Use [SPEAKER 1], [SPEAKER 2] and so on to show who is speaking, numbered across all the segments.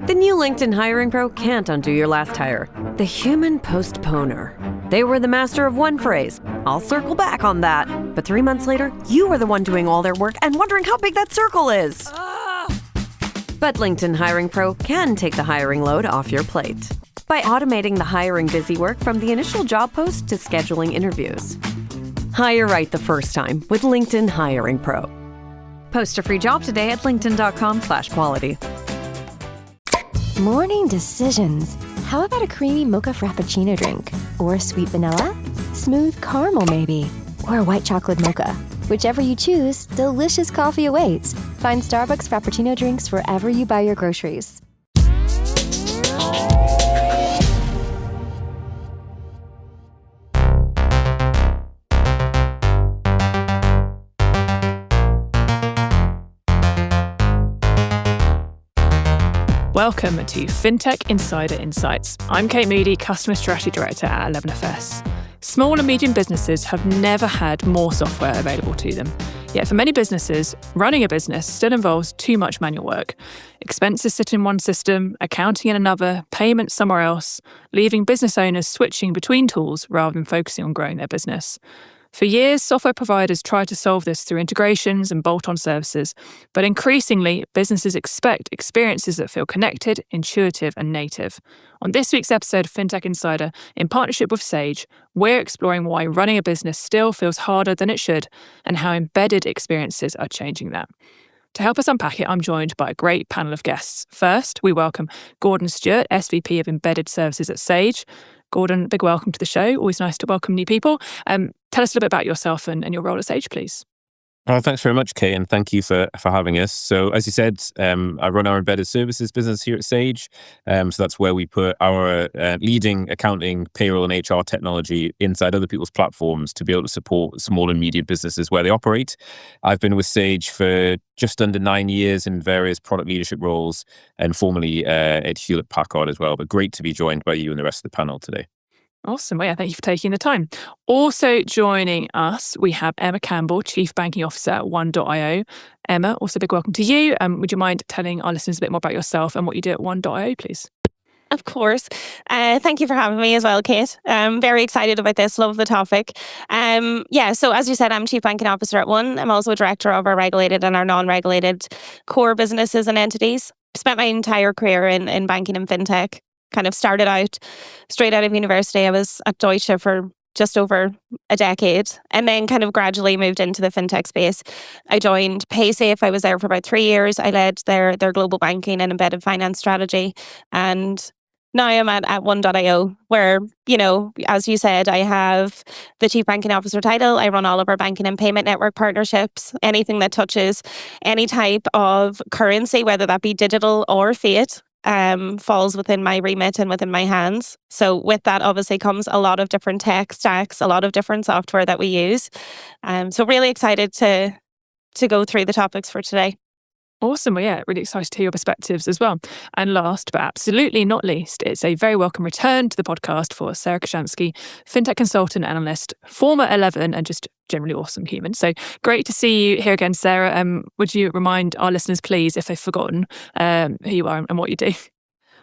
[SPEAKER 1] The new LinkedIn Hiring Pro can't undo your last hire. The human postponer. They were the master of one phrase. I'll circle back on that. But 3 months later, you were the one doing all their work and wondering how big that circle is. But LinkedIn Hiring Pro can take the hiring load off your plate by automating the hiring busy work from the initial job post to scheduling interviews. Hire right the first time with LinkedIn Hiring Pro. Post a free job today at linkedin.com/quality.
[SPEAKER 2] Morning decisions. How about a creamy mocha frappuccino drink? Or sweet vanilla? Smooth caramel maybe? Or a white chocolate mocha? Whichever you choose, delicious coffee awaits. Find Starbucks Frappuccino drinks wherever you buy your groceries.
[SPEAKER 3] Welcome to Fintech Insider Insights. I'm Kate Moody, Customer Strategy Director at 11FS. Small and medium businesses have never had more software available to them. Yet for many businesses, running a business still involves too much manual work. Expenses sit in one system, accounting in another, payments somewhere else, leaving business owners switching between tools rather than focusing on growing their business. For years, software providers tried to solve this through integrations and bolt-on services, but increasingly, businesses expect experiences that feel connected, intuitive, and native. On this week's episode of Fintech Insider, in partnership with Sage, we're exploring why running a business still feels harder than it should and how embedded experiences are changing that. To help us unpack it, I'm joined by a great panel of guests. First, we welcome Gordon Stuart, SVP of Embedded Services at Sage. Gordon, big welcome to the show. Always nice to welcome new people. Tell us a little bit about yourself and your role at Sage, please.
[SPEAKER 4] Oh, thanks very much, Kay, and thank you for having us. So, as you said, I run our embedded services business here at Sage. So that's where we put our leading accounting, payroll, and HR technology inside other people's platforms to be able to support small and medium businesses where they operate. I've been with Sage for just under 9 years in various product leadership roles, and formerly at Hewlett Packard as well. But great to be joined by you and the rest of the panel today.
[SPEAKER 3] Awesome. Well, yeah, thank you for taking the time. Also joining us, we have Emma Campbell, Chief Banking Officer at One.io. Emma, also big welcome to you. Would you mind telling our listeners a bit more about yourself and what you do at One.io, please?
[SPEAKER 5] Of course. Thank you for having me as well, Kate. I'm very excited about this. Love the topic. So as you said, I'm Chief Banking Officer at One. I'm also a Director of our regulated and our non-regulated core businesses and entities. Spent my entire career in banking and fintech. Kind of started out straight out of university. I was at Deutsche for just over a decade and then kind of gradually moved into the fintech space. I joined PaySafe. I was there for about 3 years. I led their global banking and embedded finance strategy. And now I'm at One.io where, as you said, I have the Chief Banking Officer title. I run all of our banking and payment network partnerships. Anything that touches any type of currency, whether that be digital or fiat, falls within my remit and within my hands. So with that obviously comes a lot of different tech stacks, a lot of different software that we use. So really excited to go through the topics for today.
[SPEAKER 3] Awesome. Well, yeah, really excited to hear your perspectives as well. And last but absolutely not least, it's a very welcome return to the podcast for Sarah Kocianski, Fintech consultant, analyst, former 11 and just generally awesome human. So great to see you here again, Sarah. Would you remind our listeners, please, if they've forgotten who you are and what you do?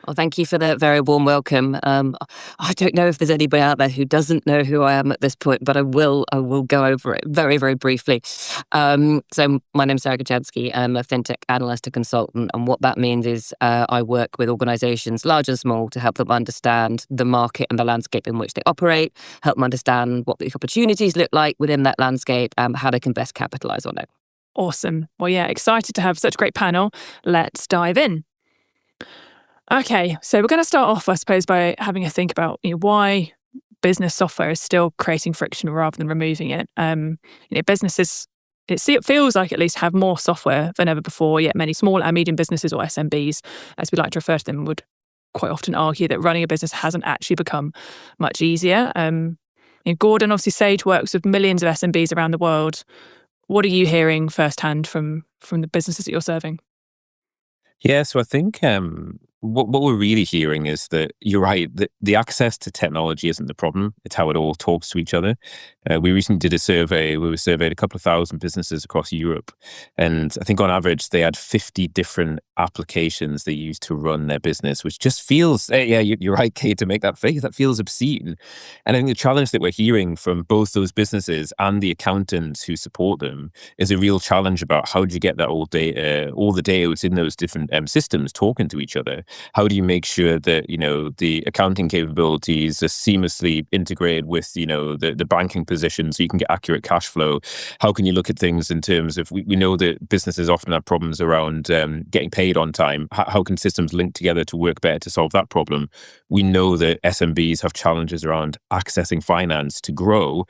[SPEAKER 6] Well, thank you for that very warm welcome. I don't know if there's anybody out there who doesn't know who I am at this point, but I will go over it very, very briefly. So my name's Sarah Kocianski. I'm a fintech analyst and consultant, and what that means is I work with organizations large and small to help them understand the market and the landscape in which they operate, help them understand what the opportunities look like within that landscape, and how they can best capitalize on it.
[SPEAKER 3] Awesome. Well, yeah, excited to have such a great panel. Let's dive in. Okay, so we're going to start off, I suppose, by having a think about why business software is still creating friction rather than removing it. Businesses, it feels like at least have more software than ever before, yet many small and medium businesses, or SMBs, as we like to refer to them, would quite often argue that running a business hasn't actually become much easier. Gordon, obviously, Sage works with millions of SMBs around the world. What are you hearing firsthand from the businesses that you're serving?
[SPEAKER 4] Yeah, so I think what we're really hearing is that you're right, that the access to technology isn't the problem. It's how it all talks to each other. We recently did a survey where we surveyed a couple of thousand businesses across Europe. And I think on average, they had 50 different applications they use to run their business, which just feels, you're right, Kate, to make that face, that feels obscene. And I think the challenge that we're hearing from both those businesses and the accountants who support them is a real challenge about how do you get that all the data within those different systems talking to each other. How do you make sure that, the accounting capabilities are seamlessly integrated with, the banking position so you can get accurate cash flow? How can you look at things in terms of, we know that businesses often have problems around getting paid on time. How can systems link together to work better to solve that problem? We know that SMBs have challenges around accessing finance to grow.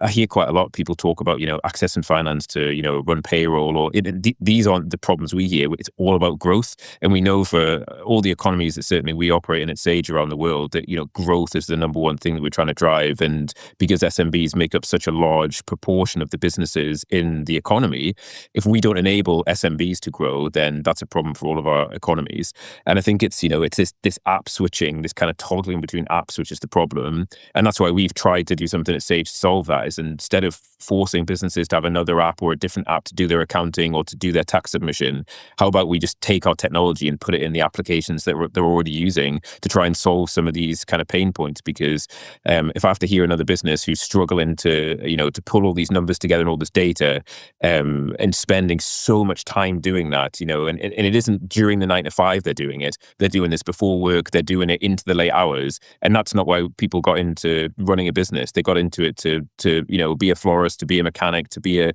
[SPEAKER 4] I hear quite a lot of people talk about, accessing finance to, run payroll, or these aren't the problems we hear. It's all about growth. And we know for all the economies that certainly we operate in at Sage around the world that, growth is the number one thing that we're trying to drive. And because SMBs make up such a large proportion of the businesses in the economy, if we don't enable SMBs to grow, then that's a problem for all of our economies. And I think it's, it's this app switching, this kind of toggling between apps, which is the problem. And that's why we've tried to do something at Sage to solve that, is instead of forcing businesses to have another app or a different app to do their accounting or to do their tax submission, how about we just take our technology and put it in the applications that they're already using to try and solve some of these kind of pain points? Because if I have to hear another business who's struggling to, to pull all these numbers together and all this data, and spending so much time doing that, and it isn't during the 9 to 5 they're doing it. They're doing this before work. They're doing it into the late hours. And that's not why people got into running a business. They got into it to be a florist, to be a mechanic, to be a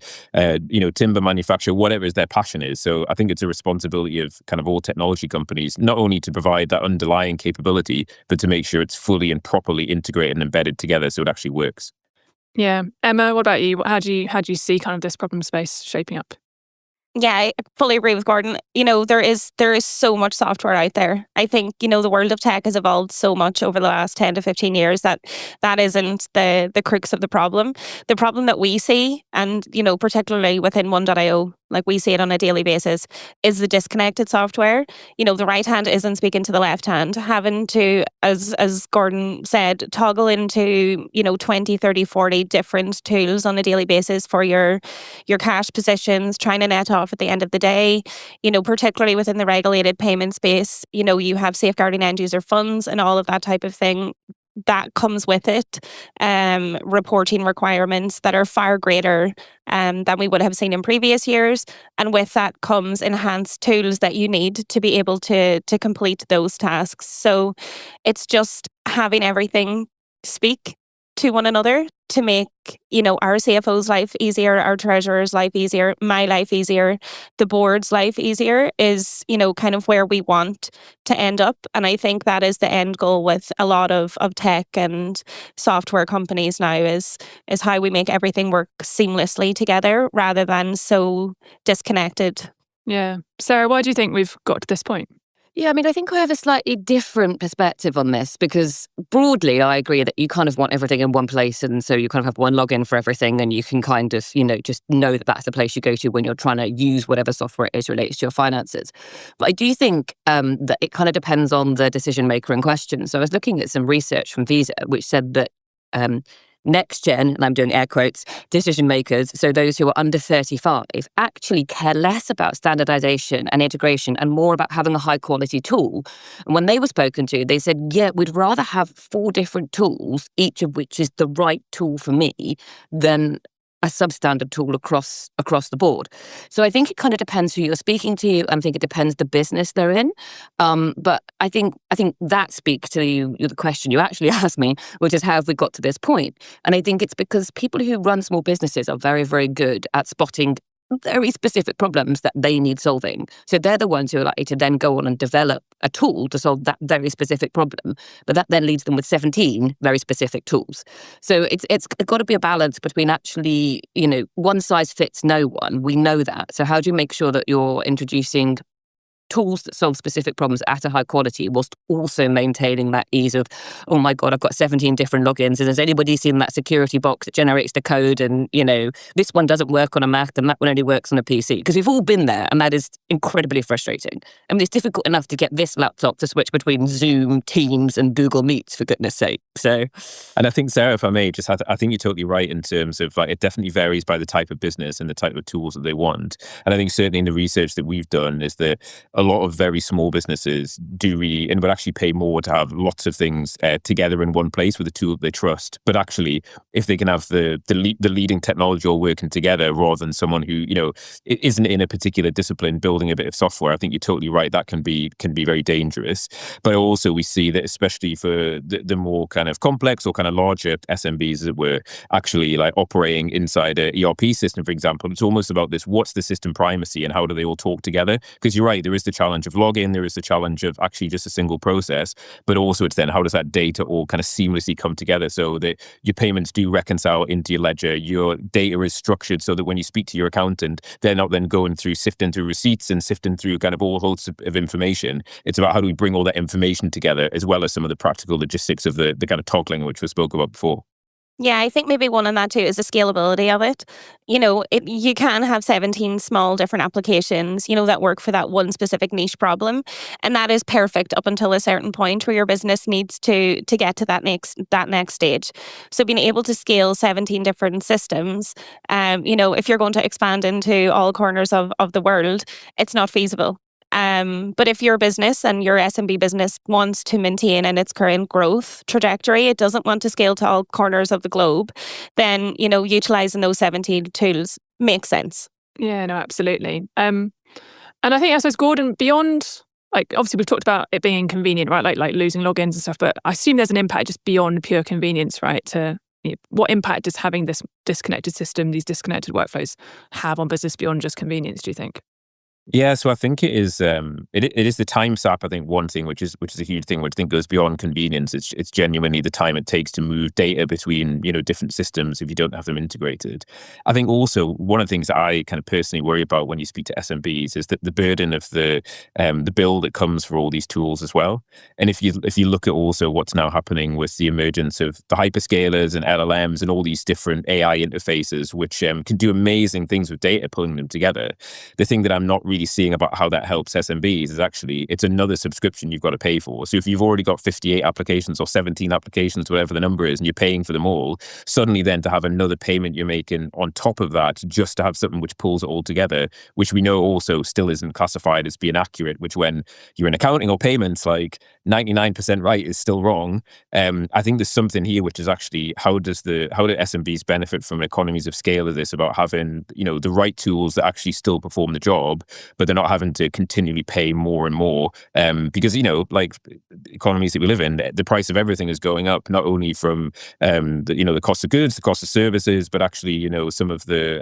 [SPEAKER 4] timber manufacturer, whatever their passion is. So I think it's a responsibility of kind of all technology companies, not only to provide that underlying capability, but to make sure it's fully and properly integrated and embedded together so it actually works.
[SPEAKER 3] Yeah. Emma, what about you? How do you see kind of this problem space shaping up?
[SPEAKER 5] Yeah, I fully agree with Gordon. There is so much software out there. I think, the world of tech has evolved so much over the last 10 to 15 years that isn't the crux of the problem. The problem that we see, and, particularly within 1.io, like we see it on a daily basis, is the disconnected software. The right hand isn't speaking to the left hand, having to, as Gordon said, toggle into, 20, 30, 40 different tools on a daily basis for your cash positions, trying to net off at the end of the day, particularly within the regulated payment space. You have safeguarding end user funds and all of that type of thing. That comes with it, reporting requirements that are far greater than we would have seen in previous years. And with that comes enhanced tools that you need to be able to complete those tasks. So it's just having everything speak to one another to make, our CFO's life easier, our treasurer's life easier, my life easier, the board's life easier is, kind of where we want to end up. And I think that is the end goal with a lot of tech and software companies now is how we make everything work seamlessly together rather than so disconnected.
[SPEAKER 3] Yeah. Sarah, why do you think we've got to this point?
[SPEAKER 6] Yeah, I think I have a slightly different perspective on this because broadly I agree that you kind of want everything in one place, and so you kind of have one login for everything and you can kind of, just know that that's the place you go to when you're trying to use whatever software it is related to your finances. But I do think that it kind of depends on the decision maker in question. So I was looking at some research from Visa which said that next gen, and I'm doing air quotes, decision makers, so those who are under 35, actually care less about standardization and integration and more about having a high quality tool. And when they were spoken to, they said, yeah, we'd rather have 4 different tools, each of which is the right tool for me, than a substandard tool across the board. So I think it kind of depends who you're speaking to. I think it depends the business they're in. But I think that speaks to the question you actually asked me, which is how have we got to this point? And I think it's because people who run small businesses are very, very good at spotting very specific problems that they need solving. So they're the ones who are likely to then go on and develop a tool to solve that very specific problem. But that then leaves them with 17 very specific tools. So it's got to be a balance between actually, one size fits no one. We know that. So how do you make sure that you're introducing tools that solve specific problems at a high quality, whilst also maintaining that ease of, oh my God, I've got 17 different logins. And has anybody seen that security box that generates the code? And, this one doesn't work on a Mac and that one only works on a PC. Because we've all been there, and that is incredibly frustrating. I mean, it's difficult enough to get this laptop to switch between Zoom, Teams, and Google Meets, for goodness sake. So,
[SPEAKER 4] and I think, Sarah, if I may, I think you're totally right in terms of it definitely varies by the type of business and the type of tools that they want. And I think certainly in the research that we've done is that a lot of very small businesses do really and would actually pay more to have lots of things together in one place with a tool that they trust. But actually, if they can have the leading technology all working together rather than someone who isn't in a particular discipline building a bit of software, I think you're totally right. That can be very dangerous. But also we see that especially for the more kind of complex or kind of larger SMBs, as it were, actually like operating inside a ERP system, for example, it's almost about this: what's the system primacy and how do they all talk together? Because you're right, there is the challenge of login, there is the challenge of actually just a single process, but also it's then how does that data all kind of seamlessly come together so that your payments do reconcile into your ledger, your data is structured so that when you speak to your accountant, they're not then going through sifting through receipts and sifting through kind of all sorts of information. It's about how do we bring all that information together, as well as some of the practical logistics of the kind of toggling which we spoke about before.
[SPEAKER 5] Yeah, I think maybe one on that too is the scalability of it. You can have 17 small different applications, that work for that one specific niche problem. And that is perfect up until a certain point where your business needs to get to that next stage. So being able to scale 17 different systems, if you're going to expand into all corners of the world, it's not feasible. But if your business and your SMB business wants to maintain in its current growth trajectory, it doesn't want to scale to all corners of the globe, then, utilizing those 17 tools makes sense.
[SPEAKER 3] Yeah, no, absolutely. And I think, I suppose, Gordon, beyond, obviously we've talked about it being inconvenient, right? Like losing logins and stuff, but I assume there's an impact just beyond pure convenience, right? What impact does having this disconnected system, these disconnected workflows have on business beyond just convenience, do you think?
[SPEAKER 4] Yeah, so I think it is the time sap. I think one thing which is a huge thing, which I think goes beyond convenience. It's genuinely the time it takes to move data between different systems if you don't have them integrated. I think also one of the things that I kind of personally worry about when you speak to SMBs is that the burden of the bill that comes for all these tools as well. And if you look at also what's now happening with the emergence of the hyperscalers and LLMs and all these different AI interfaces, which can do amazing things with data, pulling them together. The thing that I'm not really seeing about how that helps SMBs is actually it's another subscription you've got to pay for. So if you've already got 58 applications or 17 applications, whatever the number is, and you're paying for them all, suddenly then to have another payment you're making on top of that just to have something which pulls it all together, which we know also still isn't classified as being accurate, which when you're in accounting or payments, like 99% right is still wrong. I think there's something here which is actually how do SMBs benefit from economies of scale of this, about having the right tools that actually still perform the job, but they're not having to continually pay more and more because like economies that we live in, the price of everything is going up, not only from the cost of goods, the cost of services, but actually some of the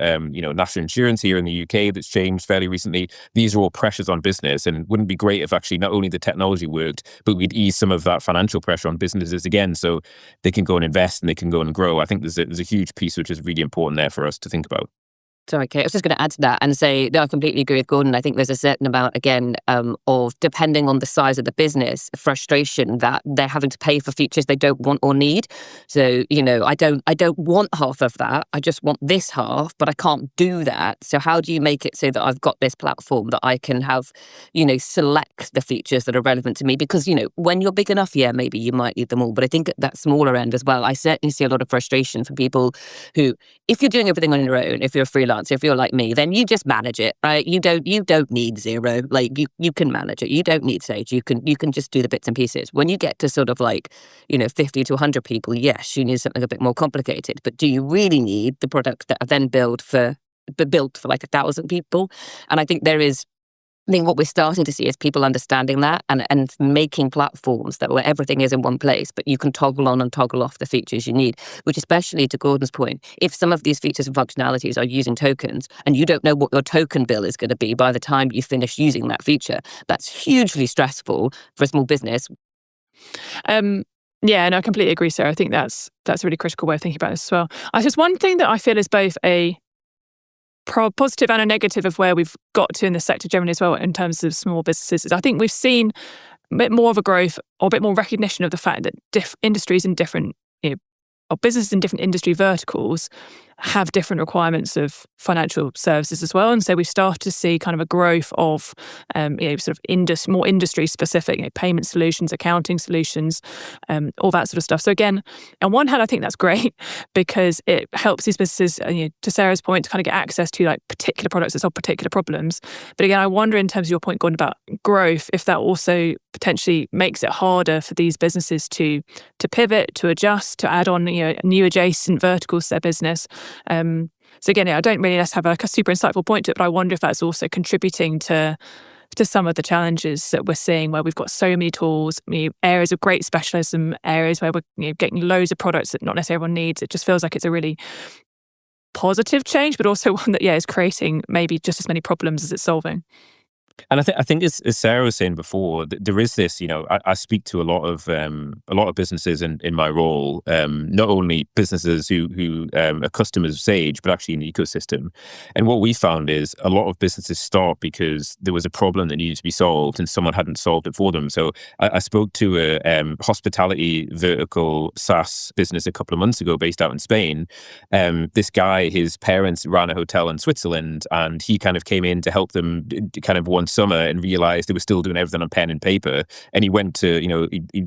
[SPEAKER 4] national insurance here in the UK that's changed fairly recently. These are all pressures on business, and wouldn't be great if actually not only the technology worked, but we'd ease some of that financial pressure on businesses again, so they can go and invest and they can go and grow. I think there's a huge piece which is really important there for us to think about.
[SPEAKER 6] Sorry, Kate. I was just going to add to that and say that I completely agree with Gordon. I think there's a certain amount, again, of, depending on the size of the business, frustration that they're having to pay for features they don't want or need. So, I don't want half of that. I just want this half, but I can't do that. So how do you make it so that I've got this platform that I can have, select the features that are relevant to me? Because, when you're big enough, yeah, maybe you might need them all. But I think at that smaller end as well, I certainly see a lot of frustration from people who, if you're doing everything on your own, if you're a freelancer, if you're like me, then you just manage it, right? You don't need Xero. Like you can manage it. You don't need Sage. You can just do the bits and pieces. When you get to sort of 50 to 100 people, yes, you need something a bit more complicated. But do you really need the products that are then built for like 1,000 people? And I think what we're starting to see is people understanding that and making platforms that where everything is in one place, but you can toggle on and toggle off the features you need, which especially to Gordon's point, if some of these features and functionalities are using tokens and you don't know what your token bill is going to be by the time you finish using that feature, that's hugely stressful for a small business.
[SPEAKER 3] Yeah, no, I completely agree, Sarah. I think that's a really critical way of thinking about this as well. I just one thing that I feel is both a positive and a negative of where we've got to in the sector generally as well in terms of small businesses. I think we've seen a bit more of a growth or a bit more recognition of the fact that industries in different, or businesses in different industry verticals have different requirements of financial services as well. And so we've started to see kind of a growth of, sort of more industry specific, payment solutions, accounting solutions, all that sort of stuff. So again, on one hand, I think that's great because it helps these businesses, to Sarah's point, to kind of get access to like particular products that solve particular problems. But again, I wonder in terms of your point, Gordon, about growth, if that also potentially makes it harder for these businesses to pivot, to adjust, to add on, new adjacent verticals to their business. So again, I don't really have a super insightful point to it, but I wonder if that's also contributing to some of the challenges that we're seeing, where we've got so many tools, areas of great specialism, areas where we're getting loads of products that not necessarily everyone needs. It just feels like it's a really positive change, but also one that is creating maybe just as many problems as it's solving.
[SPEAKER 4] And I think as Sarah was saying before, there is this. I speak to a lot of businesses in my role, not only businesses who are customers of Sage, but actually in the ecosystem. And what we found is a lot of businesses start because there was a problem that needed to be solved, and someone hadn't solved it for them. So I spoke to a hospitality vertical SaaS business a couple of months ago, based out in Spain. This guy, his parents ran a hotel in Switzerland, and he kind of came in to help them kind of one summer and realized they were still doing everything on pen and paper. And he went to,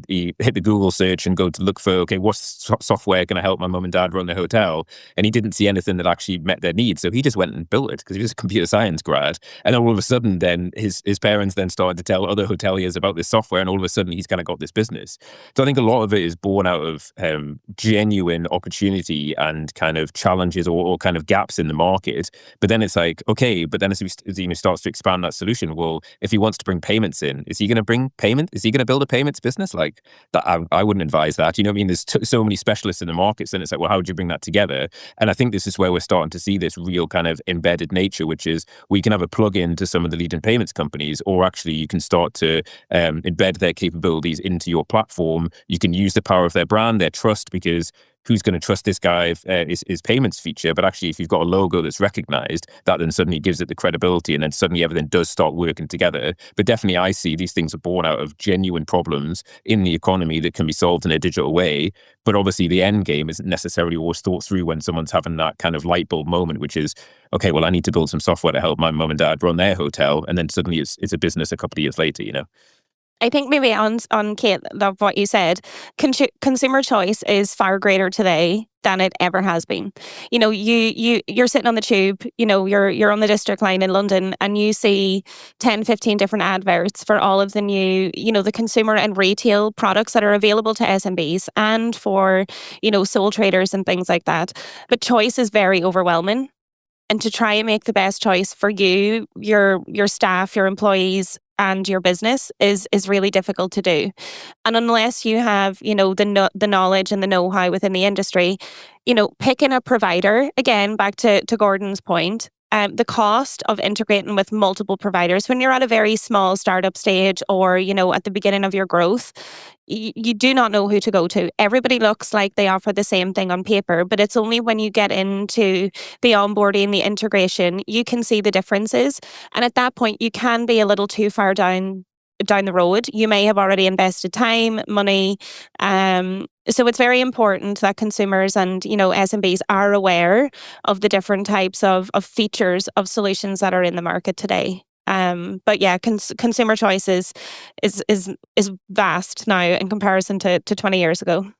[SPEAKER 4] he hit the Google search and go to look for, okay, what software can I help my mum and dad run the hotel? And he didn't see anything that actually met their needs. So he just went and built it because he was a computer science grad. And all of a sudden then his parents then started to tell other hoteliers about this software. And all of a sudden he's kind of got this business. So I think a lot of it is born out of genuine opportunity and kind of challenges or kind of gaps in the market. But then it's like, okay, but then as he starts to expand that solution, well, if he wants to bring payments in, is he going to bring payment? Is he going to build a payments business? Like that, I wouldn't advise that. You know what I mean? There's so many specialists in the markets, and it's like, well, how would you bring that together? And I think this is where we're starting to see this real kind of embedded nature, which is we can have a plug-in to some of the leading payments companies, or actually you can start to embed their capabilities into your platform. You can use the power of their brand, their trust, because who's going to trust this guy is payments feature? But actually, if you've got a logo that's recognized, that then suddenly gives it the credibility, and then suddenly everything does start working together. But definitely, I see these things are born out of genuine problems in the economy that can be solved in a digital way. But obviously, the end game isn't necessarily always thought through when someone's having that kind of light bulb moment, which is, okay, well, I need to build some software to help my mum and dad run their hotel, and then suddenly it's a business a couple of years later,
[SPEAKER 5] I think maybe on Kate, of what you said, consumer choice is far greater today than it ever has been. You're sitting on the tube, you're on the district line in London, and you see 10, 15 different adverts for all of the new, the consumer and retail products that are available to SMBs and for, sole traders and things like that. But choice is very overwhelming. And to try and make the best choice for you, your staff, your employees, and your business is really difficult to do. And unless you have, the knowledge and the know-how within the industry, picking a provider, again, back to Gordon's point, the cost of integrating with multiple providers when you're at a very small startup stage or, at the beginning of your growth, you do not know who to go to. Everybody looks like they offer the same thing on paper, but it's only when you get into the onboarding, the integration, you can see the differences. And at that point, you can be a little too far down the road. You may have already invested time, money. So it's very important that consumers and, SMBs are aware of the different types of features of solutions that are in the market today. But yeah, consumer choice is vast now in comparison to 20 years ago.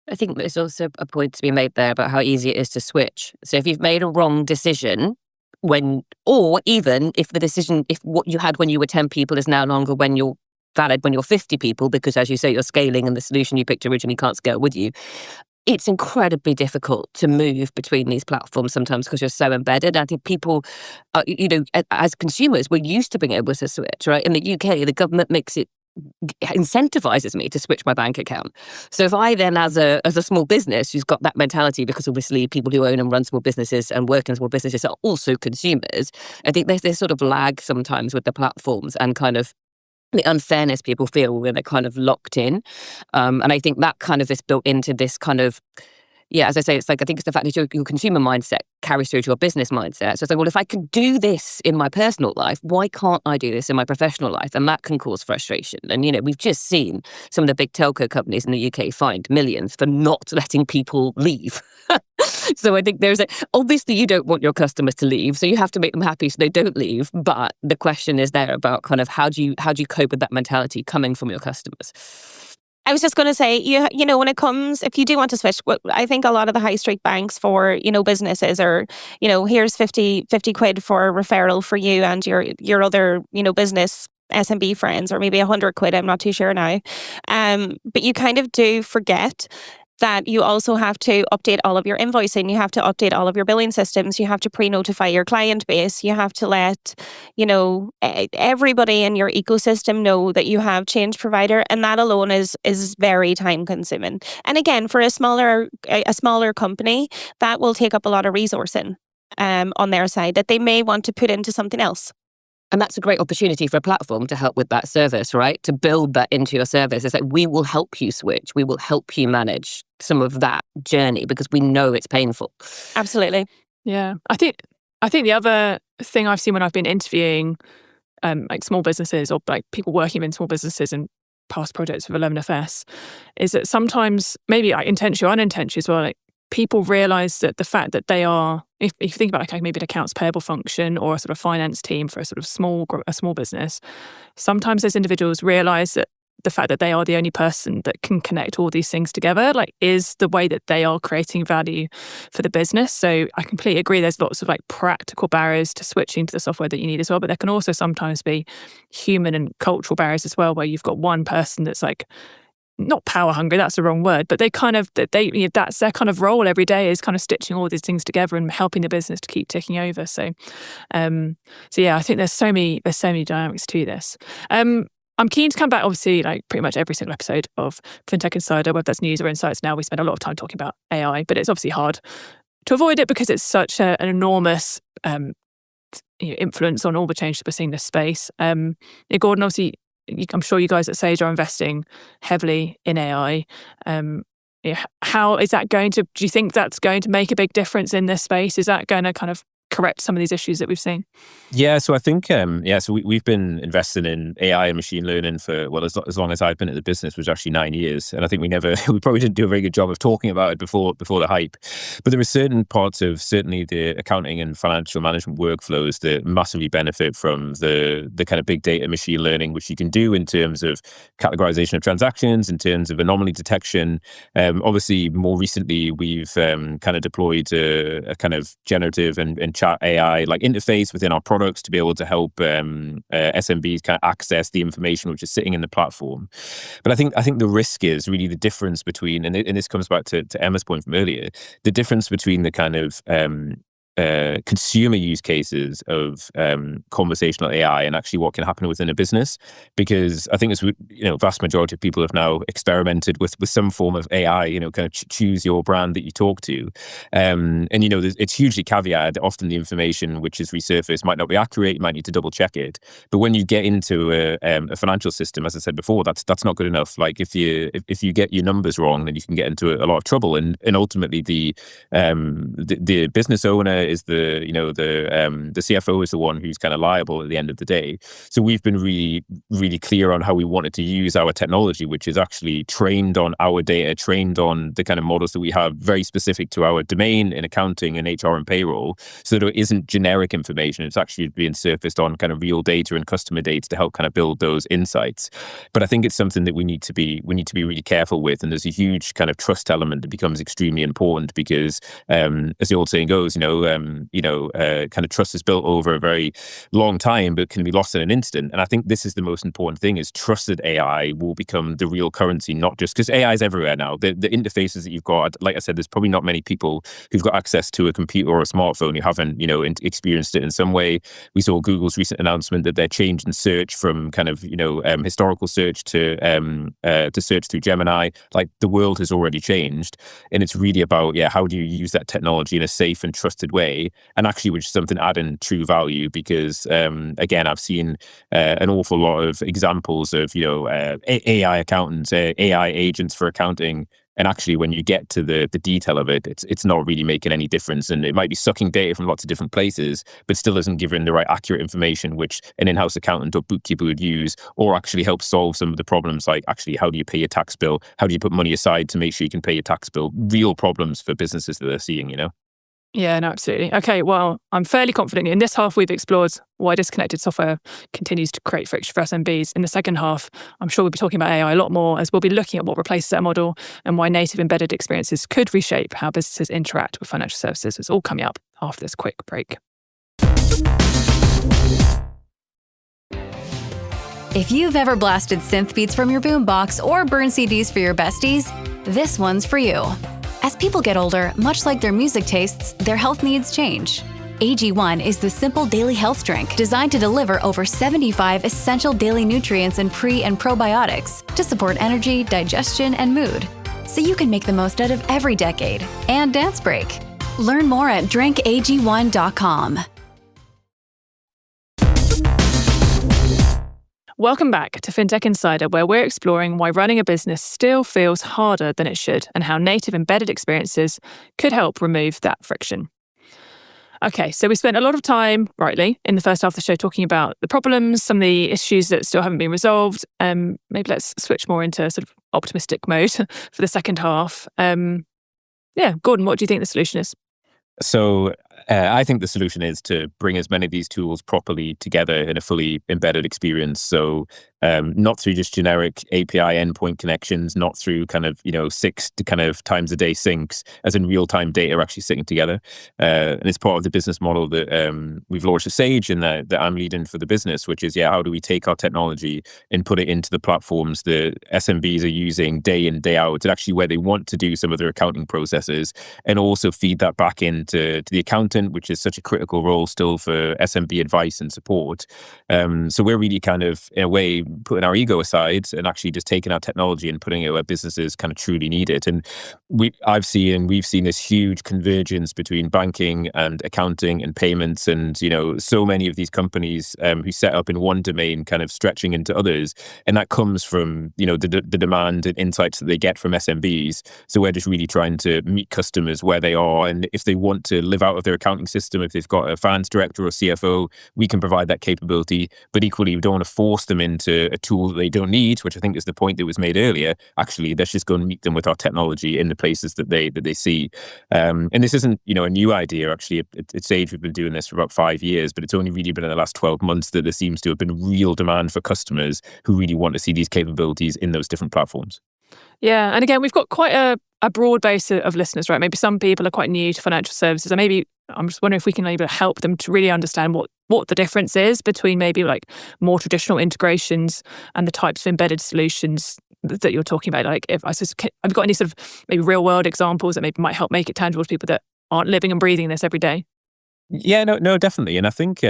[SPEAKER 6] I think there's also a point to be made there about how easy it is to switch. So if you've made a wrong decision, or even if what you had when you were 10 people is now longer when you're valid when you're 50 people, because as you say, you're scaling and the solution you picked originally can't scale with you, it's incredibly difficult to move between these platforms sometimes because you're so embedded. I think people, as consumers, we're used to being able to switch, right? In the UK, the government incentivizes me to switch my bank account. So if I then, as a small business who's got that mentality, because obviously people who own and run small businesses and work in small businesses are also consumers, I think there's this sort of lag sometimes with the platforms and kind of the unfairness people feel when they're kind of locked in. And I think that kind of is built into this kind of, yeah, as I say, it's like, I think it's the fact that your consumer mindset carries through to your business mindset. So it's like, well, if I can do this in my personal life, why can't I do this in my professional life? And that can cause frustration. And, we've just seen some of the big telco companies in the UK fined millions for not letting people leave. So I think obviously you don't want your customers to leave, so you have to make them happy so they don't leave. But the question is there about kind of how do you cope with that mentality coming from your customers?
[SPEAKER 5] I was just going to say, when it comes, if you do want to switch, I think a lot of the high street banks for, businesses are, here's 50 quid for a referral for you and your other, business SMB friends, or maybe 100 quid, I'm not too sure now. But you kind of do forget that you also have to update all of your invoicing. You have to update all of your billing systems. You have to pre-notify your client base. You have to let, everybody in your ecosystem know that you have changed provider. And that alone is very time consuming. And again, for a smaller company, that will take up a lot of resourcing on their side that they may want to put into something else.
[SPEAKER 6] And that's a great opportunity for a platform to help with that service, right? To build that into your service. It's like, we will help you switch. We will help you manage some of that journey because we know it's painful.
[SPEAKER 5] Absolutely.
[SPEAKER 3] Yeah. I think the other thing I've seen when I've been interviewing like small businesses or like people working in small businesses and past projects with 11FS is that sometimes, maybe intentionally or unintentionally as well, like people realize that the fact that they are, if you think about like maybe an accounts payable function or a sort of finance team for a sort of small business, sometimes those individuals realize that the fact that they are the only person that can connect all these things together, like, is the way that they are creating value for the business. So I completely agree. There's lots of like practical barriers to switching to the software that you need as well, but there can also sometimes be human and cultural barriers as well, where you've got one person that's like, not power hungry, that's the wrong word, but that's their kind of role every day, is kind of stitching all these things together and helping the business to keep ticking over. So yeah, I think there's so many dynamics to this. I'm keen to come back, obviously, like pretty much every single episode of Fintech Insider, whether that's news or insights now, we spend a lot of time talking about AI, but it's obviously hard to avoid it because it's such an enormous influence on all the change that we're seeing in this space. Gordon, obviously, I'm sure you guys at Sage are investing heavily in AI. How is that do you think that's going to make a big difference in this space? Is that going to kind of correct some of these issues that we've seen?
[SPEAKER 4] Yeah, so I think, so we've been investing in AI and machine learning for, well, as long as I've been at the business, which is actually 9 years. And I think we probably didn't do a very good job of talking about it before the hype. But there are certain parts of certainly the accounting and financial management workflows that massively benefit from the kind of big data machine learning, which you can do in terms of categorization of transactions, in terms of anomaly detection. Obviously, more recently, we've kind of deployed a kind of generative and chat AI like interface within our products to be able to help SMBs kind of access the information which is sitting in the platform. But I think the risk is really the difference between, and this comes back to Emma's point from earlier, the difference between the kind of consumer use cases of conversational AI and actually what can happen within a business. Because I think as vast majority of people have now experimented with some form of AI, kind of choose your brand that you talk to. And it's hugely caveated. Often the information which is resurfaced might not be accurate. You might need to double check it. But when you get into a financial system, as I said before, that's not good enough. Like if you get your numbers wrong, then you can get into a lot of trouble. And ultimately the business owner is the CFO is the one who's kind of liable at the end of the day. So we've been really, really clear on how we wanted to use our technology, which is actually trained on our data, trained on the kind of models that we have, very specific to our domain in accounting and HR and payroll, so that it isn't generic information. It's actually being surfaced on kind of real data and customer data to help kind of build those insights. But I think it's something that we need to be really careful with. And there's a huge kind of trust element that becomes extremely important because, as the old saying goes, kind of trust is built over a very long time, but can be lost in an instant. And I think this is the most important thing: is trusted AI will become the real currency, not just because AI is everywhere now. The interfaces that you've got, like I said, there's probably not many people who've got access to a computer or a smartphone who haven't, experienced it in some way. We saw Google's recent announcement that they're changing search from kind of, historical search to search through Gemini. Like, the world has already changed, and it's really about, how do you use that technology in a safe and trusted way, and actually which is something adding true value. Because again, I've seen an awful lot of examples of AI accountants, AI agents for accounting And actually, when you get to the detail of it, it's not really making any difference. And it might be sucking data from lots of different places, but still isn't giving the right accurate information, which an in-house accountant or bookkeeper would use, or actually help solve some of the problems, like actually, how do you pay your tax bill? How do you put money aside to make sure you can pay your tax bill? Real problems for businesses that they're seeing,
[SPEAKER 3] Yeah, no, absolutely. Okay, well, I'm fairly confident in this half we've explored why disconnected software continues to create friction for SMBs. In the second half, I'm sure we'll be talking about AI a lot more, as we'll be looking at what replaces that model and why native embedded experiences could reshape how businesses interact with financial services. It's all coming up after this quick break.
[SPEAKER 7] If you've ever blasted synth beats from your boombox or burned CDs for your besties, this one's for you. As people get older, much like their music tastes, their health needs change. AG1 is the simple daily health drink designed to deliver over 75 essential daily nutrients and pre- and probiotics to support energy, digestion, and mood, so you can make the most out of every decade and dance break. Learn more at drinkag1.com.
[SPEAKER 3] Welcome back to Fintech Insider, where we're exploring why running a business still feels harder than it should and how native embedded experiences could help remove that friction. Okay, so we spent a lot of time, rightly, in the first half of the show talking about the problems, some of the issues that still haven't been resolved. Maybe let's switch more into sort of optimistic mode for the second half. Gordon, what do you think the solution is?
[SPEAKER 4] So I think the solution is to bring as many of these tools properly together in a fully embedded experience. So not through just generic API endpoint connections, not through kind of, 6 to kind of times a day syncs, as in real-time data actually sitting together. And it's part of the business model that we've launched at Sage and that I'm leading for the business, which is, how do we take our technology and put it into the platforms that SMBs are using day in, day out, and actually where they want to do some of their accounting processes, and also feed that back into the accountant, which is such a critical role still for SMB advice and support. So we're really kind of, in a way, putting our ego aside and actually just taking our technology and putting it where businesses kind of truly need it. And we've seen this huge convergence between banking and accounting and payments, and so many of these companies who set up in one domain kind of stretching into others, and that comes from the demand and insights that they get from SMBs. So we're just really trying to meet customers where they are, and if they want to live out of their accounting system, if they've got a finance director or CFO, we can provide that capability. But equally, we don't want to force them into a tool that they don't need, which I think is the point that was made earlier. Actually, let's just go and meet them with our technology in the places that they see. And this isn't a new idea. Actually, at Sage, we've been doing this for about 5 years, but it's only really been in the last 12 months that there seems to have been real demand for customers who really want to see these capabilities in those different platforms.
[SPEAKER 3] Yeah, and again, we've got quite a broad base of listeners, right? Maybe some people are quite new to financial services, and maybe I'm just wondering if we can maybe help them to really understand what the difference is between maybe like more traditional integrations and the types of embedded solutions that you're talking about. Like, have you got any sort of maybe real world examples that maybe might help make it tangible to people that aren't living and breathing this every day?
[SPEAKER 4] Yeah, no, definitely. And I think, for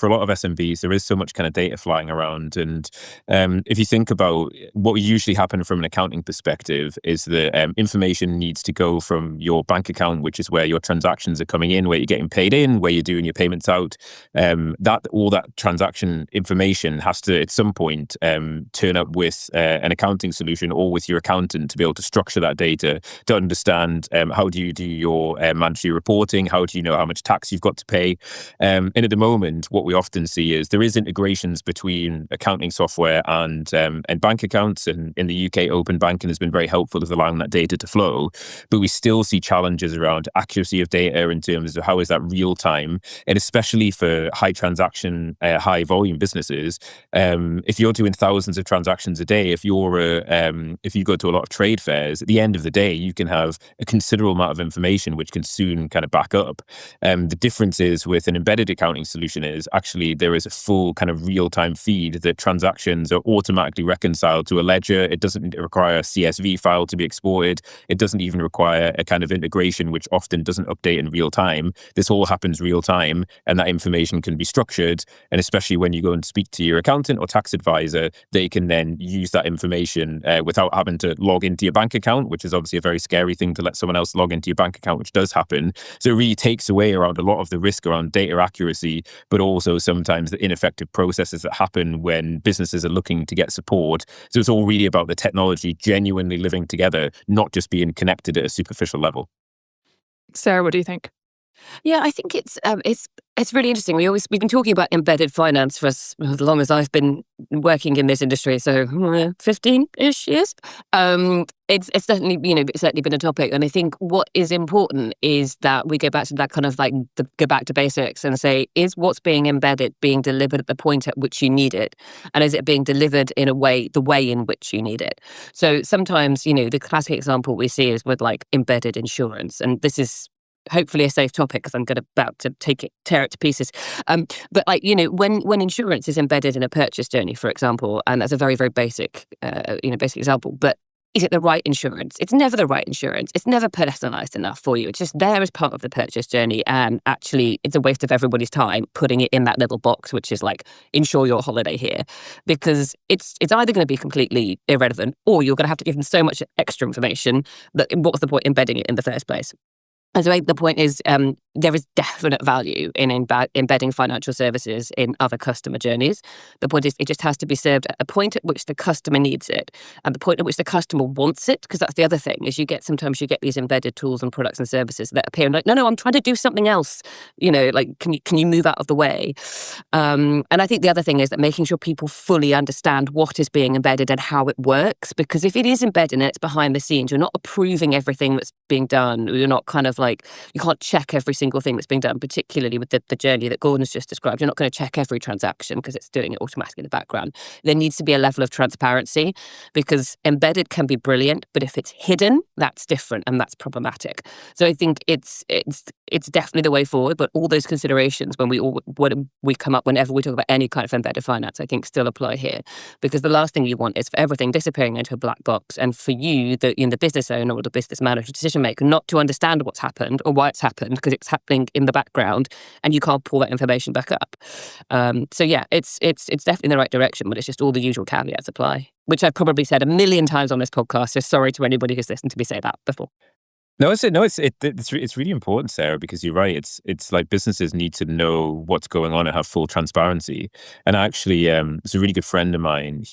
[SPEAKER 4] a lot of SMBs, there is so much kind of data flying around. And if you think about what would usually happen from an accounting perspective is that information needs to go from your bank account, which is where your transactions are coming in, where you're getting paid in, where you're doing your payments out. All that transaction information has to, at some point, turn up with an accounting solution or with your accountant to be able to structure that data, to understand how do you do your monthly reporting, how do you know how much tax you've got to pay. And at the moment, what we often see is there is integrations between accounting software and bank accounts. And in the UK, open banking has been very helpful with allowing that data to flow. But we still see challenges around accuracy of data in terms of how is that real time, and especially for high transaction, high volume businesses. If you're doing thousands of transactions a day, if you go to a lot of trade fairs, at the end of the day, you can have a considerable amount of information which can soon kind of back up. The difference is with an embedded accounting solution is actually there is a full kind of real-time feed that transactions are automatically reconciled to a ledger. It doesn't require a CSV file to be exported. It doesn't even require a kind of integration, which often doesn't update in real time. This all happens real time, and that information can be structured. And especially when you go and speak to your accountant or tax advisor, they can then use that information without having to log into your bank account, which is obviously a very scary thing to let someone else log into your bank account, which does happen. So it really takes away around a lot of the the risk around data accuracy, but also sometimes the ineffective processes that happen when businesses are looking to get support. So it's all really about the technology genuinely living together, not just being connected at a superficial level.
[SPEAKER 3] Sarah, what do you think?
[SPEAKER 6] Yeah, I think it's really interesting. We've been talking about embedded finance for as long as I've been working in this industry, so 15-ish years. It's certainly been a topic, and I think what is important is that we go back to that kind of go back to basics and say, is what's being embedded being delivered at the point at which you need it, and is it being delivered in the way in which you need it? So sometimes, the classic example we see is with embedded insurance, and this is hopefully a safe topic because I'm about to tear it to pieces. But when insurance is embedded in a purchase journey, for example, and that's a very, very basic example, but is it the right insurance? It's never the right insurance. It's never personalized enough for you. It's just there as part of the purchase journey. And actually, it's a waste of everybody's time putting it in that little box, which is insure your holiday here, because it's either going to be completely irrelevant or you're going to have to give them so much extra information that what was the point embedding it in the first place? And so the point is there is definite value in embedding financial services in other customer journeys. The point is it just has to be served at a point at which the customer needs it and the point at which the customer wants it, because that's the other thing, is sometimes you get these embedded tools and products and services that appear and no, I'm trying to do something else. Can you move out of the way? And I think the other thing is that making sure people fully understand what is being embedded and how it works, because if it is embedded and it's behind the scenes, you're not approving everything that's being done. You're not you can't check every single thing that's being done, particularly with the journey that Gordon's just described. You're not going to check every transaction because it's doing it automatically in the background. There needs to be a level of transparency, because embedded can be brilliant, but if it's hidden, that's different and that's problematic. So I think it's definitely the way forward, but all those considerations when we come up whenever we talk about any kind of embedded finance, I think still apply here, because the last thing you want is for everything disappearing into a black box and for you, the business owner or the business manager, decision maker, not to understand what's happened or why it's happened, because it's happening in the background and you can't pull that information back up. So yeah, it's definitely in the right direction, but it's just all the usual caveats apply, which I've probably said 1 million times on this podcast. So sorry to anybody who's listened to me say that before.
[SPEAKER 4] It's really important, Sarah, because you're right. It's like businesses need to know what's going on and have full transparency. And actually, it's a really good friend of mine.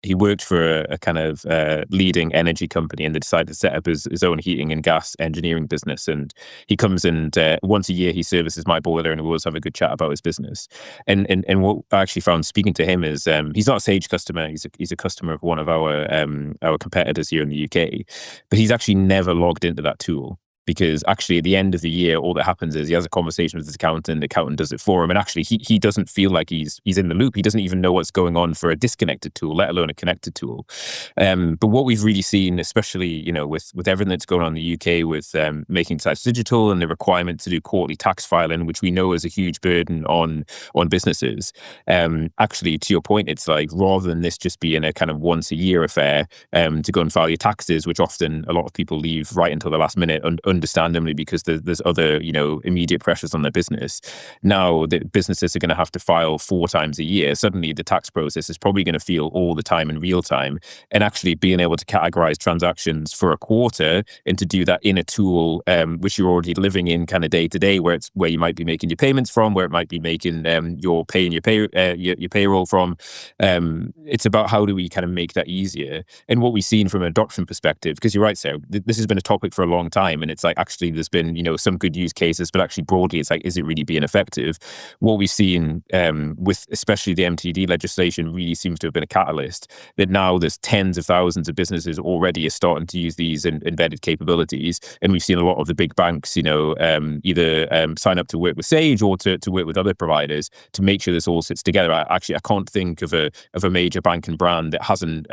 [SPEAKER 4] He worked for a kind of leading energy company, and they decided to set up his own heating and gas engineering business. And he comes and once a year he services my boiler, and we always have a good chat about his business. And what I actually found speaking to him is he's not a Sage customer. He's a customer of one of our competitors here in the UK, but he's actually never logged into that tool. Because actually at the end of the year, all that happens is he has a conversation with his accountant, the accountant does it for him. And actually he doesn't feel like he's in the loop. He doesn't even know what's going on for a disconnected tool, let alone a connected tool. But what we've really seen, especially, with everything that's going on in the UK with making tax digital and the requirement to do quarterly tax filing, which we know is a huge burden on businesses. Actually, to your point, it's rather than this just being a kind of once a year affair to go and file your taxes, which often a lot of people leave right until the last minute, understandably, because there's other, immediate pressures on their business. Now the businesses are going to have to file 4 times a year. Suddenly the tax process is probably going to feel all the time in real time. And actually being able to categorize transactions for a quarter and to do that in a tool, which you're already living in kind of day to day, where you might be making your payments from, where it might be making your payroll from. It's about how do we kind of make that easier. And what we've seen from an adoption perspective, because you're right, Sarah, this has been a topic for a long time, and it's actually there's been some good use cases, but actually broadly it's is it really being effective? What we've seen with especially the MTD legislation really seems to have been a catalyst, that now there's tens of thousands of businesses already are starting to use these embedded capabilities, and we've seen a lot of the big banks either sign up to work with Sage or to work with other providers to make sure this all sits together. I can't think of a major bank and brand that hasn't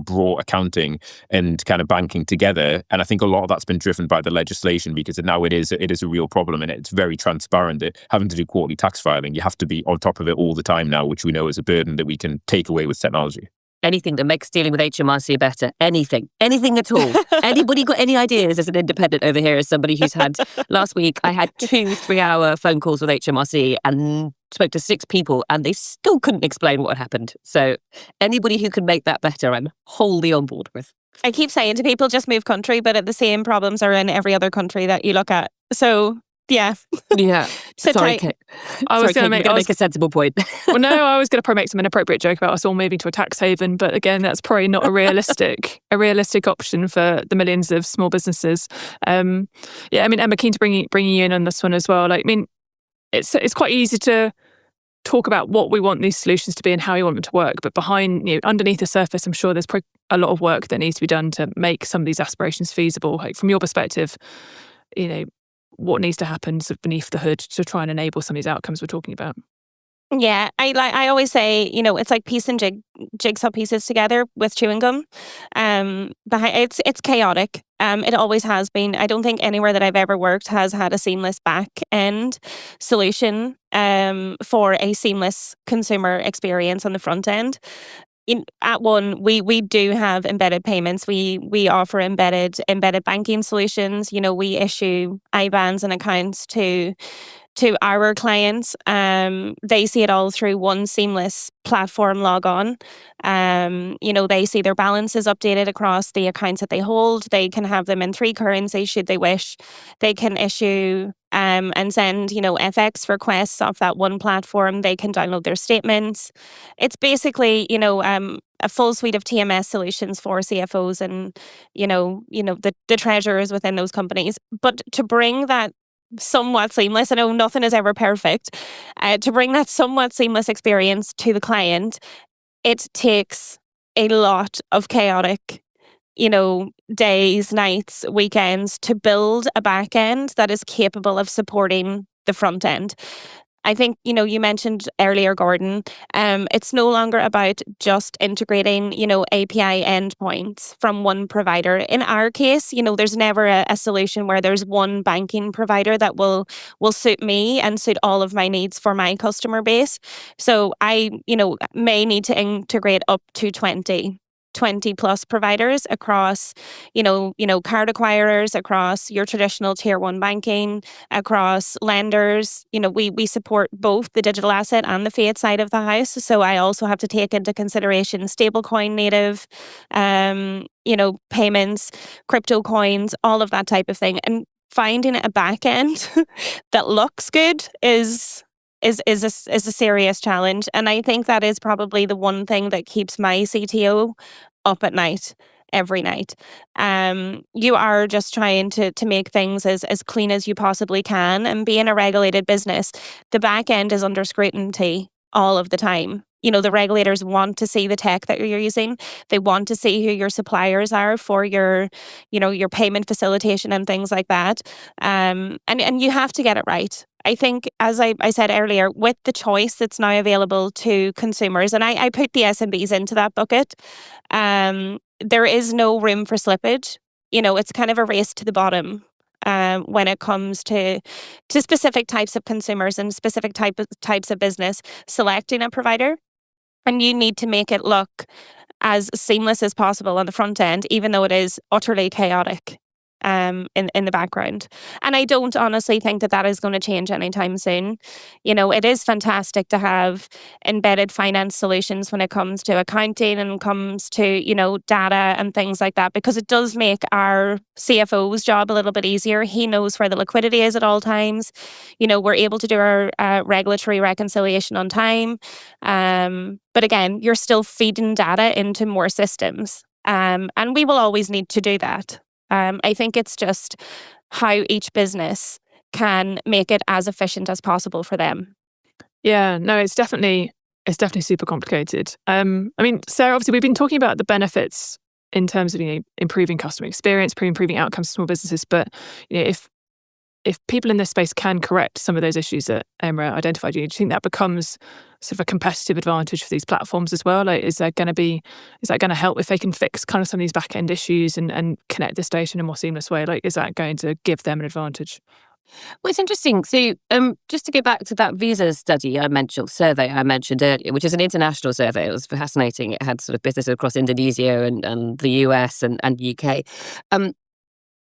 [SPEAKER 4] brought accounting and kind of banking together, and I think a lot of that's been driven by the legislation, because now it is a real problem, and it's very transparent that having to do quarterly tax filing, you have to be on top of it all the time now, which we know is a burden that we can take away with technology.
[SPEAKER 6] Anything that makes dealing with HMRC better. Anything at all. Anybody got any ideas as an independent over here, as somebody who's had, last week I had 2 3-hour phone calls with HMRC and spoke to 6 people and they still couldn't explain what had happened. So anybody who can make that better, I'm wholly on board with.
[SPEAKER 5] I keep saying to people, just move country, but the same problems are in every other country that you look at. So Yeah.
[SPEAKER 6] Yeah.
[SPEAKER 5] Sit
[SPEAKER 6] Sorry,
[SPEAKER 5] tight.
[SPEAKER 6] Kate.
[SPEAKER 3] I was
[SPEAKER 6] Sorry,
[SPEAKER 3] going
[SPEAKER 6] Kate,
[SPEAKER 3] to
[SPEAKER 6] you're make a sensible point.
[SPEAKER 3] Well, no, I was going to probably make some inappropriate joke about us all moving to a tax haven, but again, that's probably not a realistic option for the millions of small businesses. Yeah, I mean, Emma, keen to bring you in on this one as well. Like, I mean, it's quite easy to talk about what we want these solutions to be and how we want them to work, but underneath the surface, I'm sure there's probably a lot of work that needs to be done to make some of these aspirations feasible. Like, from your perspective, what needs to happen sort of beneath the hood to try and enable some of these outcomes we're talking about?
[SPEAKER 5] Yeah, I always say, it's like piecing jigsaw pieces together with chewing gum. It's chaotic. It always has been. I don't think anywhere that I've ever worked has had a seamless back end solution for a seamless consumer experience on the front end. At One, we do have embedded payments. We offer embedded banking solutions. We issue IBANs and accounts to our clients. They see it all through one seamless platform log on. They see their balances updated across the accounts that they hold. They can have them in 3 currencies should they wish. They can issue and send, FX requests off that one platform. They can download their statements. It's basically, a full suite of TMS solutions for CFOs and, the treasurers within those companies. But to bring that somewhat seamless, I know nothing is ever perfect, to bring that somewhat seamless experience to the client, it takes a lot of chaotic, days, nights, weekends to build a back end that is capable of supporting the front end. I think, you mentioned earlier, Gordon, it's no longer about just integrating, API endpoints from one provider. In our case, there's never a solution where there's one banking provider that will suit me and suit all of my needs for my customer base. So I, may need to integrate up to 20 plus providers across, card acquirers, across your traditional tier 1 banking, across lenders. We support both the digital asset and the fiat side of the house. So I also have to take into consideration stablecoin native, payments, crypto coins, all of that type of thing. And finding a back end that looks good is a serious challenge. And I think that is probably the one thing that keeps my CTO up at night, every night. You are just trying to make things as clean as you possibly can. And being a regulated business, the back end is under scrutiny all of the time. The regulators want to see the tech that you're using. They want to see who your suppliers are for your payment facilitation and things like that. And you have to get it right. I think, as I said earlier, with the choice that's now available to consumers, and I put the SMBs into that bucket, there is no room for slippage. It's kind of a race to the bottom when it comes to specific types of consumers and specific types of business selecting a provider. And you need to make it look as seamless as possible on the front end, even though it is utterly chaotic in the background. And I don't honestly think that is going to change anytime soon. It is fantastic to have embedded finance solutions when it comes to accounting and comes to, data and things like that, because it does make our CFO's job a little bit easier. He knows where the liquidity is at all times. We're able to do our regulatory reconciliation on time. But again, you're still feeding data into more systems. And we will always need to do that. I think it's just how each business can make it as efficient as possible for them.
[SPEAKER 3] Yeah, no, it's definitely super complicated. I mean, Sarah, obviously we've been talking about the benefits in terms of improving customer experience, improving outcomes for small businesses. But if people in this space can correct some of those issues that Emma identified, do you think that becomes sort of a competitive advantage for these platforms as well? Like, is that going to help if they can fix kind of some of these back end issues and connect this data in a more seamless way? Like, is that going to give them an advantage?
[SPEAKER 6] Well, it's interesting. So just to go back to that visa survey I mentioned earlier, which is an international survey. It was fascinating. It had sort of businesses across Indonesia and the US and UK.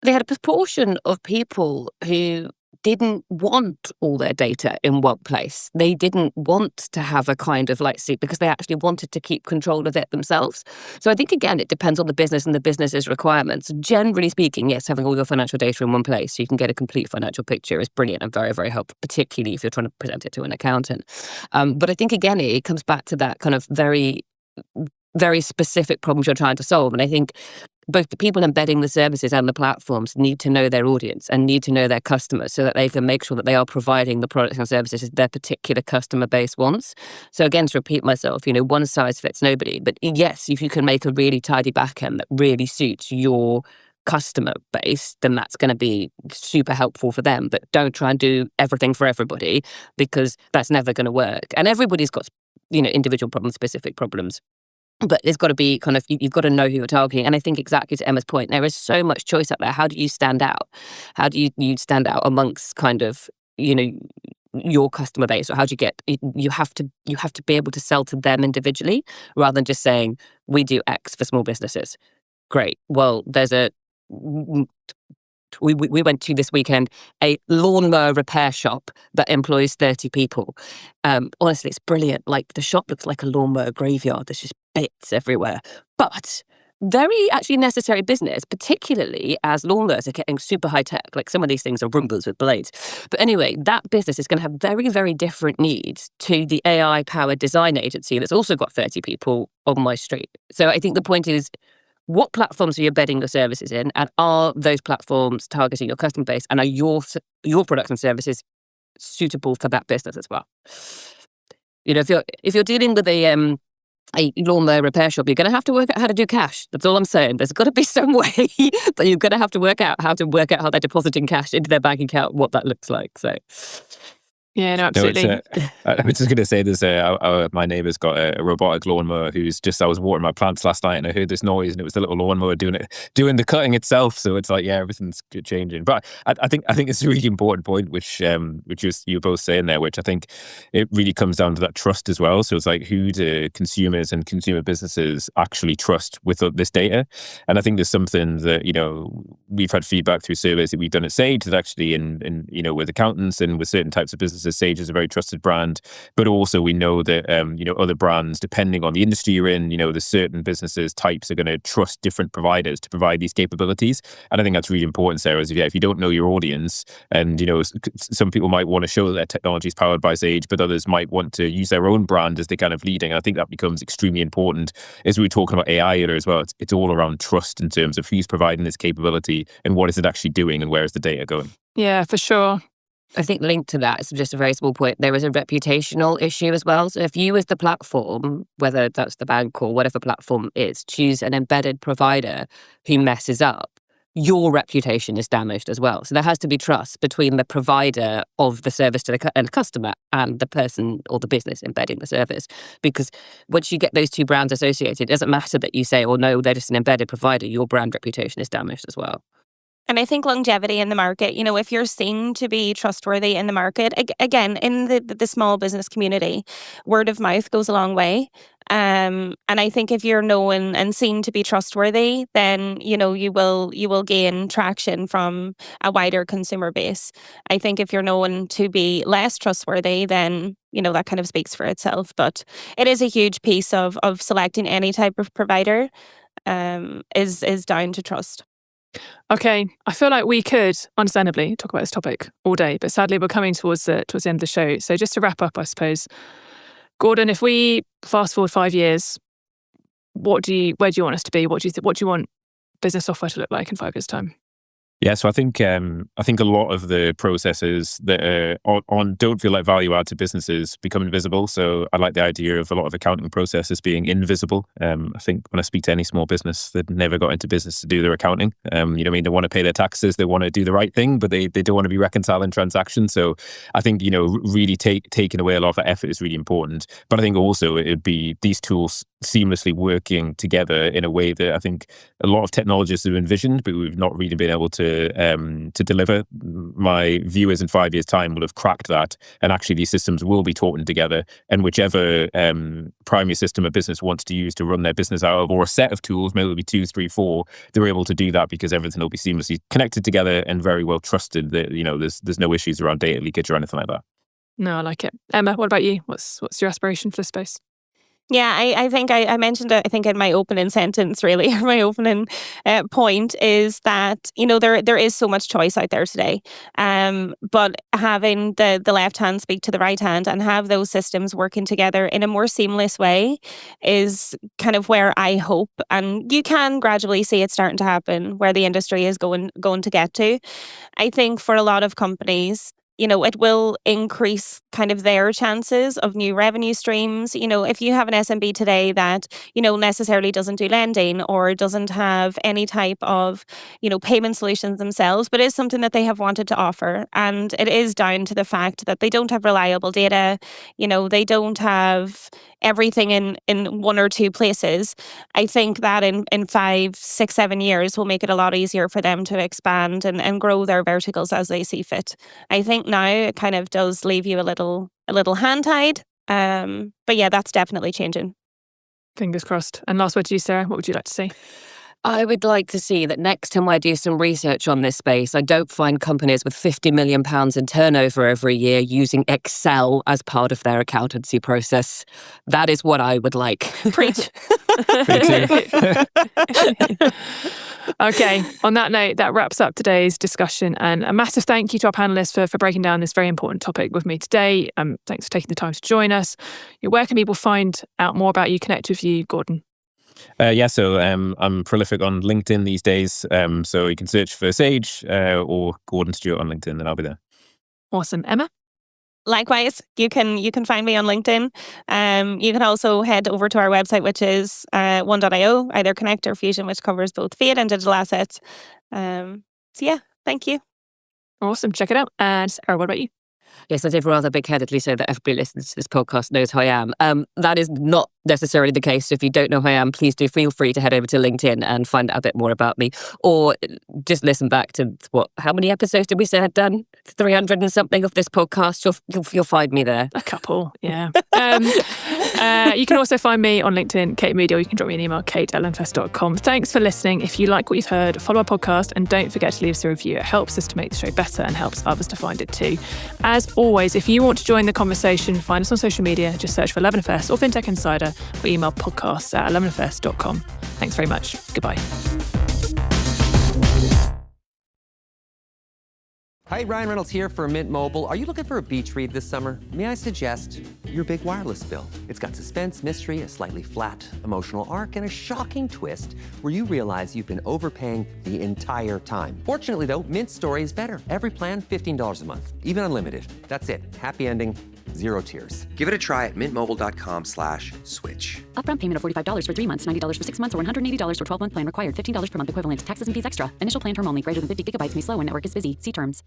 [SPEAKER 6] They had a proportion of people who didn't want all their data in one place. They didn't want to have a kind of like seat because they actually wanted to keep control of it themselves. So I think, again, it depends on the business and the business's requirements. Generally speaking, yes, having all your financial data in one place so you can get a complete financial picture is brilliant and very, very helpful, particularly if you're trying to present it to an accountant. But I think, again, it comes back to that kind of very, very specific problems you're trying to solve. And I think both the people embedding the services and the platforms need to know their audience and need to know their customers so that they can make sure that they are providing the products and services that their particular customer base wants. So again, to repeat myself, one size fits nobody. But yes, if you can make a really tidy backend that really suits your customer base, then that's going to be super helpful for them. But don't try and do everything for everybody, because that's never going to work. And everybody's got, individual problems, specific problems. But it's got to be kind of, you've got to know who you're targeting. And I think exactly to Emma's point, there is so much choice out there. How do you stand out? How do you stand out amongst kind of, your customer base? Or how do you get, you have to be able to sell to them individually rather than just saying, we do X for small businesses. Great. Well, there's we went to this weekend a lawnmower repair shop that employs 30 people. Honestly, it's brilliant. Like, the shop looks like a lawnmower graveyard. There's just bits everywhere. But very actually necessary business, particularly as lawnmowers are getting super high tech. Like, some of these things are Roombas with blades. But anyway, that business is going to have very, very different needs to the AI-powered design agency that's also got 30 people on my street. So I think the point is, what platforms are you embedding your services in, and are those platforms targeting your customer base, and are your products and services suitable for that business as well? If you're dealing with a lawnmower repair shop, you're going to have to work out how to do cash. That's all I'm saying. There's got to be some way that you're going to have to work out how they're depositing cash into their bank account, what that looks like. So.
[SPEAKER 3] Yeah, no, absolutely.
[SPEAKER 4] No, I was just going to say this, my neighbour's got a robotic lawnmower I was watering my plants last night and I heard this noise and it was the little lawnmower doing the cutting itself. So it's like, yeah, everything's changing. But I think it's a really important point, which you're both saying there, which I think it really comes down to that trust as well. So it's like, who do consumers and consumer businesses actually trust with this data? And I think there's something that, we've had feedback through surveys that we've done at Sage that actually in with accountants and with certain types of businesses, Sage is a very trusted brand, but also we know that other brands, depending on the industry you're in, there's certain businesses types are going to trust different providers to provide these capabilities. And I think that's really important, Sarah. Is if you don't know your audience, and some people might want to show that their technology is powered by Sage, but others might want to use their own brand as the kind of leading. And I think that becomes extremely important as we were talking about AI earlier as well. It's all around trust in terms of who's providing this capability and what is it actually doing and where is the data going.
[SPEAKER 3] Yeah, for sure.
[SPEAKER 6] I think linked to that, it's just a very small point, there is a reputational issue as well. So if you as the platform, whether that's the bank or whatever platform is, choose an embedded provider who messes up, your reputation is damaged as well. So there has to be trust between the provider of the service to the end customer and the person or the business embedding the service. Because once you get those two brands associated, it doesn't matter that you say, oh no, they're just an embedded provider, your brand reputation is damaged as well.
[SPEAKER 5] And I think longevity in the market, if you're seen to be trustworthy in the market, again, in the small business community, word of mouth goes a long way. And I think if you're known and seen to be trustworthy, then, you will gain traction from a wider consumer base. I think if you're known to be less trustworthy, then, that kind of speaks for itself. But it is a huge piece of selecting any type of provider is down to trust.
[SPEAKER 3] Okay, I feel like we could, understandably, talk about this topic all day, but sadly we're coming towards the end of the show. So just to wrap up, I suppose, Gordon, if we fast forward 5 years, where do you want us to be? What do you want business software to look like in 5 years' time?
[SPEAKER 4] Yeah, so I think a lot of the processes that don't feel like value add to businesses become invisible. So I like the idea of a lot of accounting processes being invisible. I think when I speak to any small business that never got into business to do their accounting, they want to pay their taxes, they want to do the right thing, but they don't want to be reconciling transactions. So I think really taking away a lot of that effort is really important. But I think also it'd be these tools seamlessly working together in a way that I think a lot of technologists have envisioned, but we've not really been able to deliver. My view is in 5 years' time we'll have cracked that, and actually these systems will be talking together, and whichever primary system a business wants to use to run their business out of, or a set of tools, maybe it'll be 2, 3, 4, they're able to do that because everything will be seamlessly connected together and very well trusted that, there's no issues around data leakage or anything like that.
[SPEAKER 3] No, I like it. Emma, what about you? What's your aspiration for the space?
[SPEAKER 5] Yeah, I think I mentioned it, I think in my opening sentence, really, or my opening point is that, there is so much choice out there today. But having the left hand speak to the right hand and have those systems working together in a more seamless way is kind of where I hope, and you can gradually see it starting to happen, where the industry is going to get to. I think for a lot of companies, it will increase kind of their chances of new revenue streams. If you have an SMB today that, necessarily doesn't do lending or doesn't have any type of, payment solutions themselves, but is something that they have wanted to offer. And it is down to the fact that they don't have reliable data, they don't have everything in one or two places. I think that in 5, 6, 7 years will make it a lot easier for them to expand and grow their verticals as they see fit. I think now it kind of does leave you a little hand-tied. But yeah, that's definitely changing.
[SPEAKER 3] Fingers crossed. And last word to you, Sarah. What would you like to see?
[SPEAKER 6] I would like to see that next time I do some research on this space, I don't find companies with £50 million in turnover every year using Excel as part of their accountancy process. That is what I would like.
[SPEAKER 5] Preach.
[SPEAKER 3] Okay, on that note, that wraps up today's discussion. And a massive thank you to our panellists for breaking down this very important topic with me today. Thanks for taking the time to join us. Where can people find out more about you, connect with you, Gordon?
[SPEAKER 4] So I'm prolific on LinkedIn these days. So you can search for Sage or Gordon Stuart on LinkedIn, and I'll be there.
[SPEAKER 3] Awesome. Emma?
[SPEAKER 5] Likewise, you can find me on LinkedIn. You can also head over to our website, which is 1.io, either Connect or Fusion, which covers both fiat and digital assets. Thank you.
[SPEAKER 3] Awesome. Check it out. And Sarah, what about you?
[SPEAKER 6] Yes, I did rather big-headedly say that everybody listening to this podcast knows who I am. That is not necessarily the case. If you don't know who I am, please do feel free to head over to LinkedIn and find out a bit more about me. Or just listen back to, how many episodes did we say I'd done? 300 and something of this podcast. You'll find me there.
[SPEAKER 3] A couple, yeah. You can also find me on LinkedIn, Kate Moody, or you can drop me an email, kate@lenfest.com. Thanks for listening. If you like what you've heard, follow our podcast and don't forget to leave us a review. It helps us to make the show better and helps others to find it too. As always, if you want to join the conversation, find us on social media. Just search for 11FS or Fintech Insider or email podcasts@11FS.com. Thanks very much. Goodbye.
[SPEAKER 8] Hi, Ryan Reynolds here for Mint Mobile. Are you looking for a beach read this summer? May I suggest your big wireless bill? It's got suspense, mystery, a slightly flat emotional arc, and a shocking twist where you realize you've been overpaying the entire time. Fortunately, though, Mint's story is better. Every plan, $15 a month, even unlimited. That's it. Happy ending. Zero tears.
[SPEAKER 9] Give it a try at mintmobile.com/switch.
[SPEAKER 10] Upfront payment of $45 for 3 months, $90 for 6 months, or $180 for 12-month plan required. $15 per month equivalent. Taxes and fees extra. Initial plan term only. Greater than 50 gigabytes may slow when network is busy. See terms.